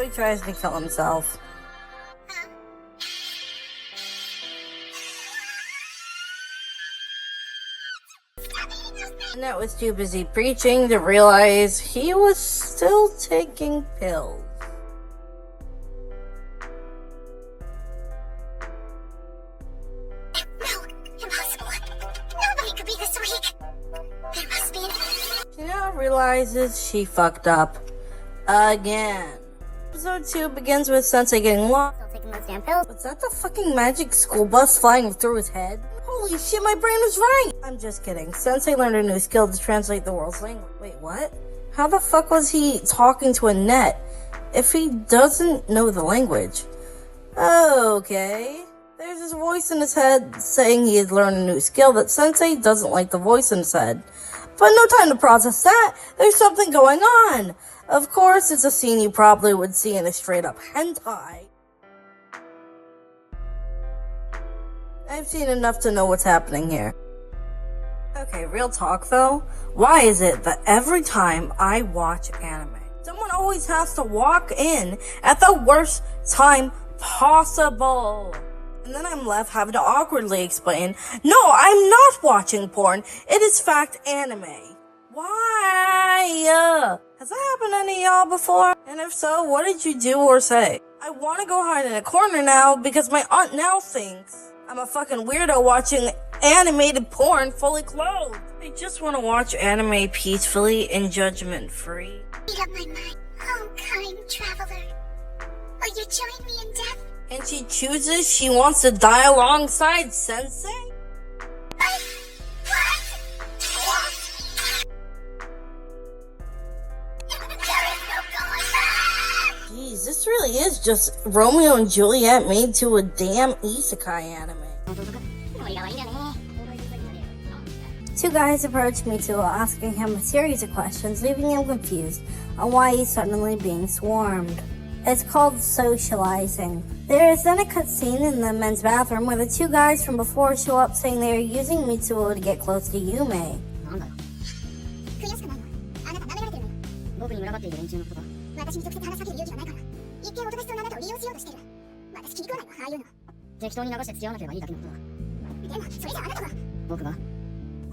So he tries to kill himself. Annette was too busy preaching to realize he was still taking pills. No, impossible. Nobody could be this weak. There must be an... She now realizes she fucked up again. Episode 2 begins with Sensei getting lost. Taking those damn pills. Was that the fucking magic school bus flying through his head? Holy shit, my brain was right! I'm just kidding. Sensei learned a new skill to translate the world's language. Wait, what? How the fuck was he talking to Annette if he doesn't know the language? Okay. There's this voice in his head saying he had learned a new skill that Sensei doesn't like the voice in his head. But no time to process that. There's something going on. Of course, it's a scene you probably would see in a straight-up hentai. I've seen enough to know what's happening here. Okay, real talk though. Why is it that every time I watch anime, someone always has to walk in at the worst time possible? And then I'm left having to awkwardly explain, no, I'm not watching porn. It is fact anime. Why? Has that happened to any of y'all before? And if so, what did you do or say? I want to go hide in a corner now because my aunt now thinks I'm a fucking weirdo watching animated porn fully clothed. I just want to watch anime peacefully and judgment-free. Read up my mind, oh kind traveler. Will you join me in death? And she chooses she wants to die alongside Sensei? What? Jeez, this really is just Romeo and Juliet made to a damn isekai anime. Two guys approach Mitsuo asking him a series of questions, leaving him confused on why he's suddenly being swarmed. It's called socializing. There is then a cutscene in the men's bathroom where the two guys from before show up saying they are using Mitsuo to get close to Yume.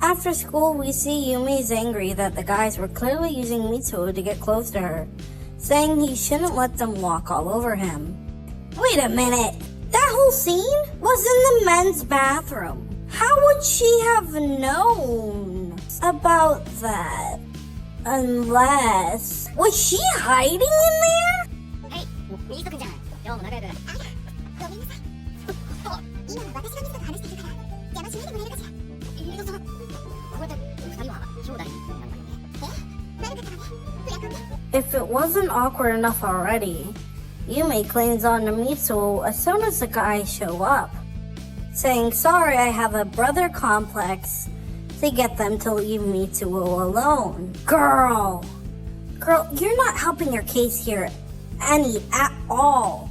After school, we see Yumi is angry that the guys were clearly using Mitsuo to get close to her, saying he shouldn't let them walk all over him. Wait a minute! That whole scene was in the men's bathroom. How would she have known about that? Unless... Was she hiding in there? If it wasn't awkward enough already, Yume clings on to Mitsuo as soon as the guys show up, saying, sorry, I have a brother complex, to get them to leave Mitsuo alone. Girl, you're not helping your case here any at all.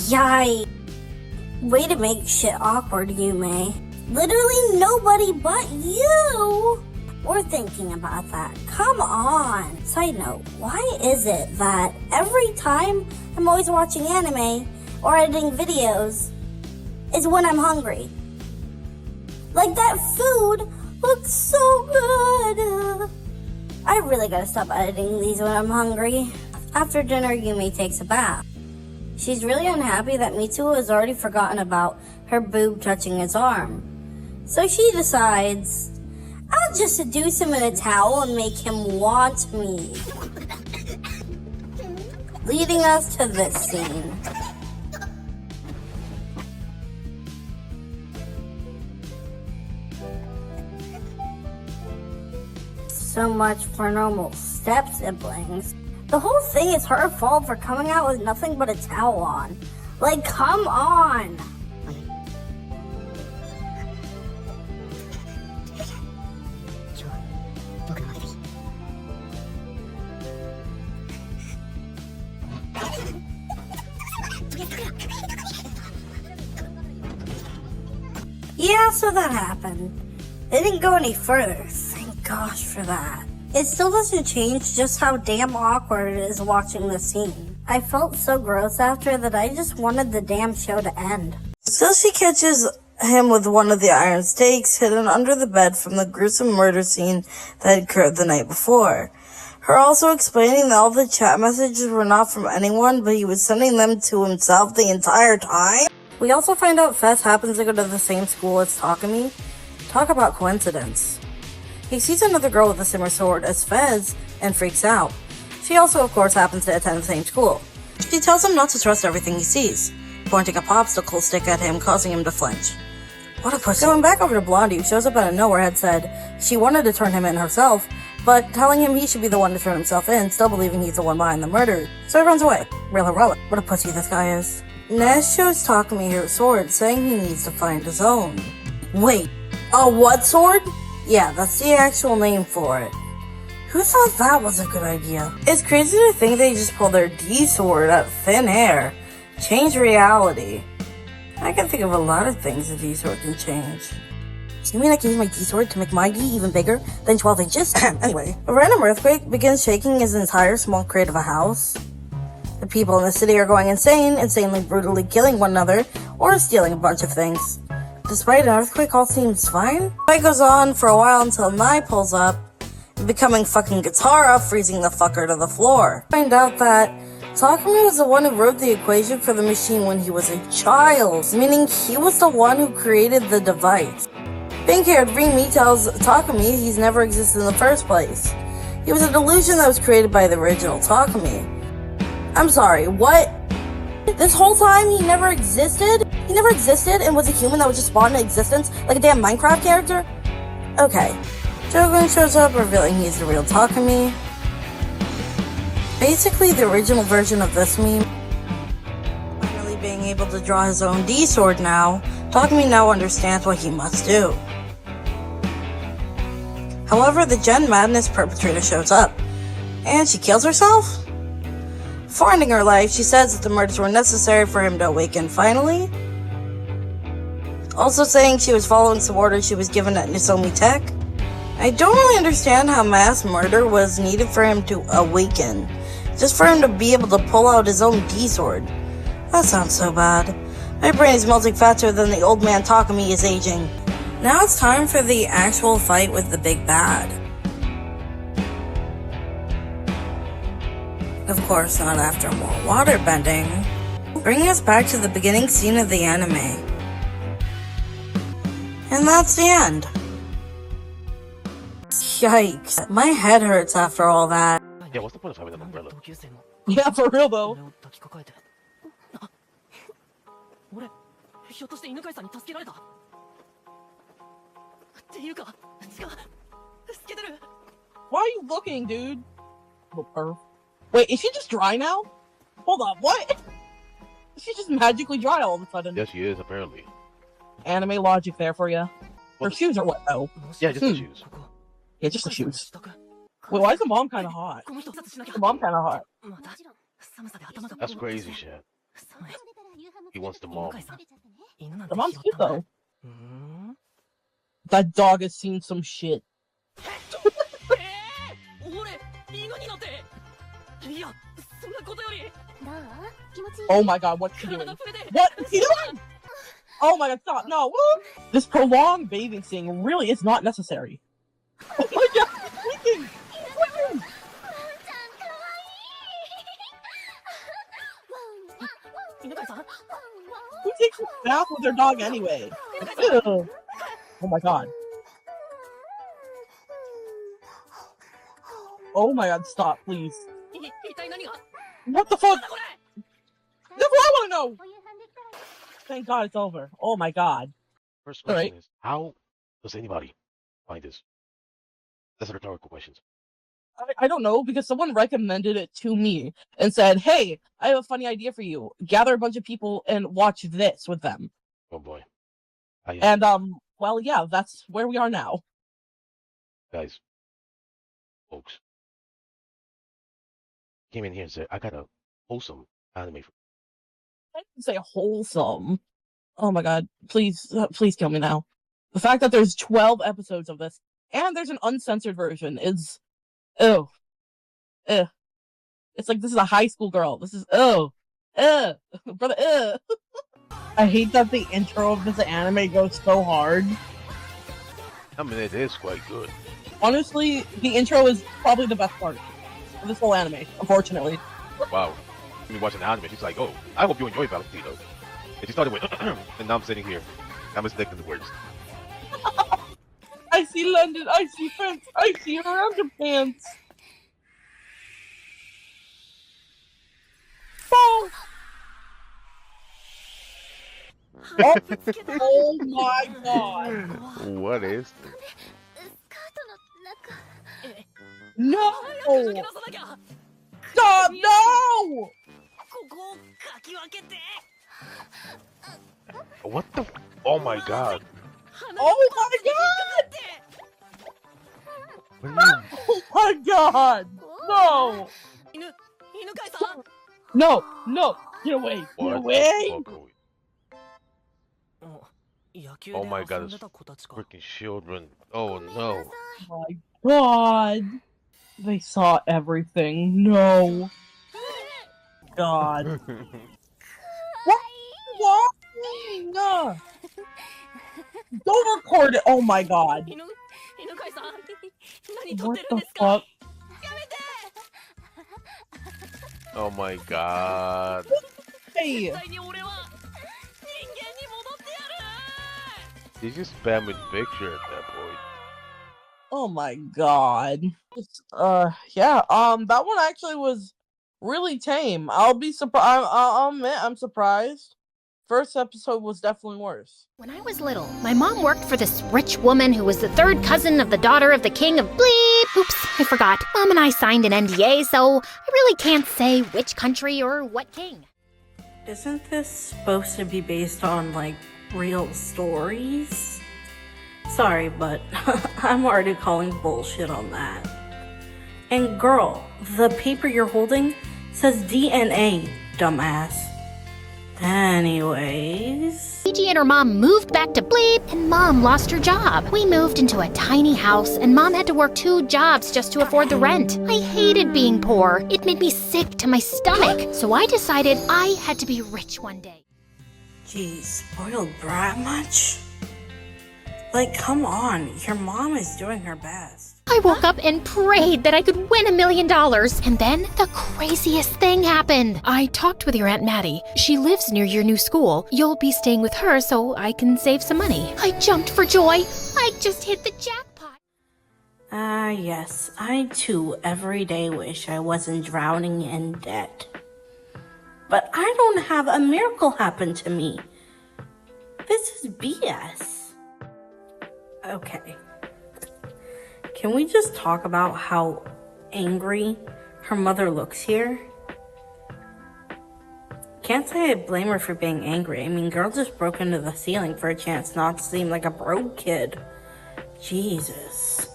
Yikes. Way to make shit awkward, Yume. Literally nobody but you were thinking about that. Come on. Side note, why is it that every time I'm always watching anime or editing videos is when I'm hungry? Like, that food looks so good. I really gotta stop editing these when I'm hungry. After dinner, Yume takes a bath. She's really unhappy that Mitsuo has already forgotten about her boob touching his arm. So she decides, I'll just seduce him in a towel and make him want me. Leading us to this scene. So much for normal step siblings. The whole thing is her fault for coming out with nothing but a towel on. Like, come on! Yeah, so that happened. They didn't go any further. Thank gosh for that. It still doesn't change just how damn awkward it is watching the scene. I felt so gross after that I just wanted the damn show to end. Still, she catches him with one of the iron stakes hidden under the bed from the gruesome murder scene that had occurred the night before. Her also explaining that all the chat messages were not from anyone, but he was sending them to himself the entire time. We also find out Fez happens to go to the same school as Takumi. Talk about coincidence. He sees another girl with a similar sword as Fez and freaks out. She also, of course, happens to attend the same school. She tells him not to trust everything he sees, pointing a popsicle stick at him, causing him to flinch. What a pussy. Going back over to Blondie, who shows up out of nowhere, had said she wanted to turn him in herself, but telling him he should be the one to turn himself in, still believing he's the one behind the murder. So he runs away. Real heroic. What a pussy this guy is. Nez shows Takumi her sword, saying he needs to find his own. Wait, a what sword? Yeah, that's the actual name for it. Who thought that was a good idea? It's crazy to think they just pulled their D-sword out of thin air. Change reality. I can think of a lot of things a D-sword can change. You mean I can use my D-sword to make my D even bigger than 12 inches? Anyway, a random earthquake begins shaking his entire small crate of a house. The people in the city are going insane, insanely brutally killing one another, or stealing a bunch of things. Despite an earthquake, all seems fine. The fight goes on for a while until Nai pulls up, becoming fucking Katara, freezing the fucker to the floor. Find out that Takumi was the one who wrote the equation for the machine when he was a child, meaning he was the one who created the device. Pink-haired Remy tells Takumi he's never existed in the first place. He was a delusion that was created by the original Takumi. I'm sorry, what? This whole time he never existed? He never existed and was a human that was just spawned into existence like a damn Minecraft character? Okay. Jogan shows up, revealing he's the real Takumi. Basically the original version of this meme. Finally being able to draw his own D-sword now, Takumi now understands what he must do. However, the Gen Madness perpetrator shows up, and she kills herself? Before ending her life, she says that the murders were necessary for him to awaken finally. Also saying she was following some orders she was given at Nisomi Tech. I don't really understand how mass murder was needed for him to awaken. Just for him to be able to pull out his own D-sword. That sounds so bad. My brain is melting faster than the old man Takumi is aging. Now it's time for the actual fight with the big bad. Of course, not after more water bending. Bringing us back to the beginning scene of the anime. And that's the end. Yikes. My head hurts after all that. Yeah, what's the point of having an umbrella? Yeah, for real though. 俺ひょっとして犬飼さんに助けられたっていうか違う透けてる Why are you looking, dude? Little perv. Wait, is she just dry now? Hold on, what? She's just magically dry all of a sudden. Yes, she is, apparently. Anime logic there for you. What Her shoes are wet though. Yeah, just the shoes. Yeah, just the shoes. Wait, why is the mom kind of hot? The mom kind of hot. That's crazy shit. He wants the mom. The mom's cute though. That dog has seen some shit. Oh my god, what's she doing? What is he doing? Oh my god, stop, no! This prolonged bathing scene really is not necessary. Oh my god, he's sleeping! He's sleeping! Who takes a bath with their dog anyway? Ew. Oh my god. Oh my god, stop, please. What the fuck? That's what I want to know! Thank god it's over. Oh my god. First question is, how does anybody find this? That's a rhetorical question. I don't know, because someone recommended it to me and said, hey, I have a funny idea for you. Gather a bunch of people and watch this with them. Oh boy. And, well, yeah, that's where we are now. Guys, folks, came in here and said, I got a wholesome anime. I didn't say wholesome. Oh my god, please, please kill me now. The fact that there's 12 episodes of this, and there's an uncensored version is, ew. Ugh. It's like this is a high school girl. This is, brother, I hate that the intro of this anime goes so hard. I mean, it is quite good. Honestly, the intro is probably the best part of this whole anime, unfortunately. Wow. When you watch an anime, she's like, oh, I hope you enjoy Valentino. And she started with, and now I'm sitting here. I'm mistaken the words. I see London, I see France, I see her underpants. Oh. Oh my god. What is this? No! Stop! No! What the? Oh my god. Oh my god! What do you mean? Oh my god! No! No! No! Get away! Get What away! the fuck are we- Oh my god, it's freaking children. Oh no. Oh my god! They saw everything. No. God. What? What? Don't record it. Oh my god. What the fuck? Oh my god. Hey. He's just spamming picture at that point. Oh my god. Yeah, that one actually was really tame. I'll be surprised. I'll admit I'm surprised. First episode was definitely worse. When I was little, my mom worked for this rich woman who was the third cousin of the daughter of the king of bleep. Oops, I forgot. Mom and I signed an NDA, so I really can't say which country or what king. Isn't this supposed to be based on, like, real stories? Sorry, but I'm already calling bullshit on that. And girl, the paper you're holding says DNA, dumbass. Anyways... Gigi and her mom moved back to bleep, and Mom lost her job. We moved into a tiny house, and Mom had to work 2 jobs just to afford the rent. I hated being poor. It made me sick to my stomach. So I decided I had to be rich one day. Geez, spoiled brat much? Like, come on, your mom is doing her best. I woke up and prayed that I could win $1 million. And then the craziest thing happened. I talked with your Aunt Maddie. She lives near your new school. You'll be staying with her so I can save some money. I jumped for joy. I just hit the jackpot. Yes, I too every day wish I wasn't drowning in debt. But I don't have a miracle happen to me. This is BS. Okay. Can we just talk about how angry her mother looks here? Can't say I blame her for being angry. I mean, girl just broke into the ceiling for a chance not to seem like a broke kid. Jesus.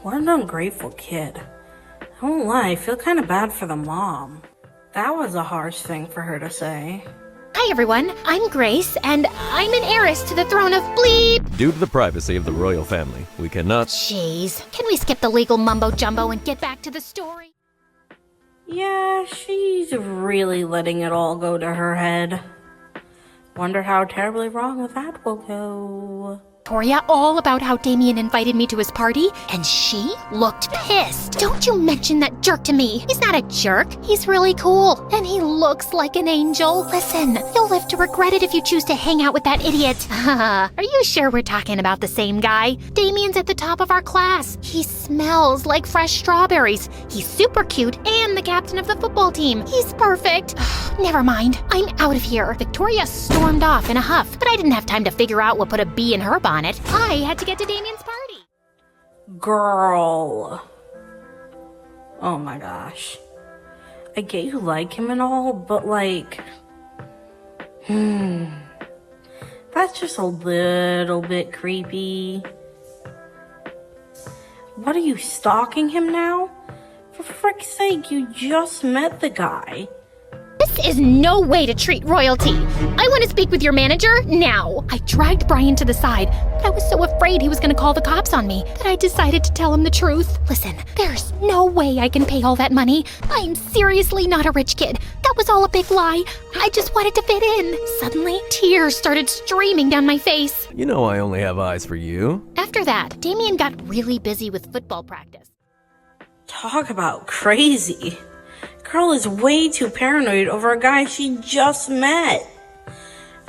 What an ungrateful kid. I won't lie, I feel kind of bad for the mom. That was a harsh thing for her to say. Hi everyone, I'm Grace, and I'm an heiress to the throne of bleep. Due to the privacy of the royal family, we cannot... Jeez, can we skip the legal mumbo-jumbo and get back to the story? Yeah, she's really letting it all go to her head. Wonder how terribly wrong that will go. Victoria all about how Damien invited me to his party, and she looked pissed. Don't you mention that jerk to me. He's not a jerk. He's really cool, and he looks like an angel. Listen, you'll live to regret it if you choose to hang out with that idiot. Are you sure we're talking about the same guy? Damien's at the top of our class. He smells like fresh strawberries. He's super cute and the captain of the football team. He's perfect. Never mind. I'm out of here. Victoria stormed off in a huff, but I didn't have time to figure out what put a bee in her bonnet. I had to get to Damien's party. Girl. Oh my gosh. I get you like him and all, but like... That's just a little bit creepy. What are you, stalking him now? For frick's sake, you just met the guy. This This is no way to treat royalty. I want to speak with your manager now. I dragged Brian to the side, but I was so afraid he was going to call the cops on me that I decided to tell him the truth. Listen, there's no way I can pay all that money. I'm seriously not a rich kid. That was all a big lie. I just wanted to fit in. Suddenly, tears started streaming down my face. You know I only have eyes for you. After that, Damien got really busy with football practice. Talk about crazy. Girl is way too paranoid over a guy she just met.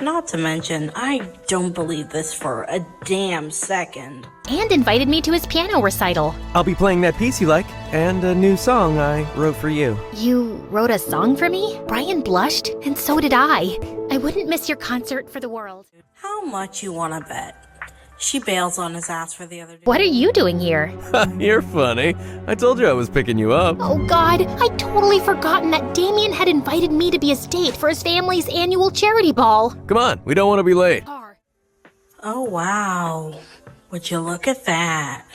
Not to mention, I don't believe this for a damn second. And invited me to his piano recital. I'll be playing that piece you like, and a new song I wrote for you. You wrote a song for me? Brian blushed, and so did I. I wouldn't miss your concert for the world. How much you wanna bet? She bails on his ass for the other day. What are you doing here? You're funny. I told you I was picking you up. Oh God, I'd totally forgotten that Damien had invited me to be his date for his family's annual charity ball. Come on, we don't want to be late. Oh wow, would you look at that?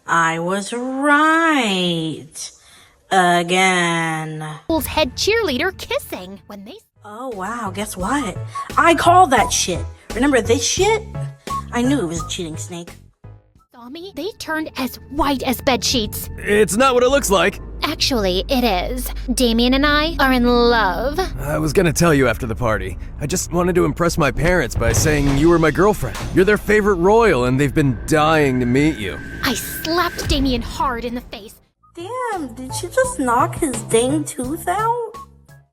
I was right. Again. School's head cheerleader kissing when they... Oh wow, guess what? I called that shit. Remember this shit? I knew it was a cheating snake. Saw me? They turned as white as bed sheets. It's not what it looks like. Actually, it is. Damien and I are in love. I was gonna tell you after the party. I just wanted to impress my parents by saying you were my girlfriend. You're their favorite royal and they've been dying to meet you. I slapped Damien hard in the face. Damn, did she just knock his dang tooth out?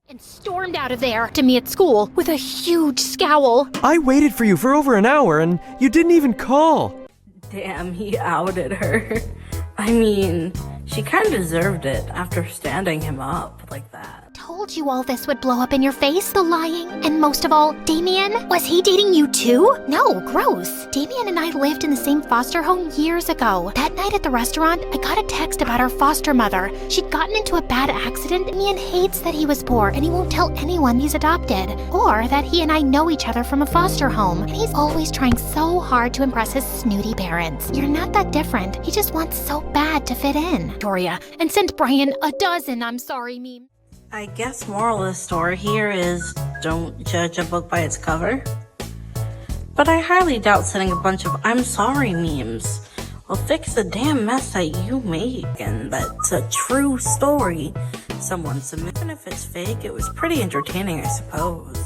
And stormed out of there to me at school with a huge scowl. I waited for you for over an hour, and you didn't even call. Damn, he outed her. I mean, she kind of deserved it after standing him up like that. Told you all this would blow up in your face, the lying. And most of all, Damien, was he dating you too? No, gross. Damien and I lived in the same foster home years ago. That night at the restaurant, I got a text about our foster mother. She'd gotten into a bad accident. Damien hates that he was poor and he won't tell anyone he's adopted. Or that he and I know each other from a foster home. And he's always trying so hard to impress his snooty parents. You're not that different. He just wants so bad to fit in. Victoria, and sent Brian a dozen I'm sorry memes. I guess moral of the story here is don't judge a book by its cover. But I highly doubt sending a bunch of I'm sorry memes will fix the damn mess that you make, and that's a true story someone submitted. Even if it's fake, it was pretty entertaining, I suppose.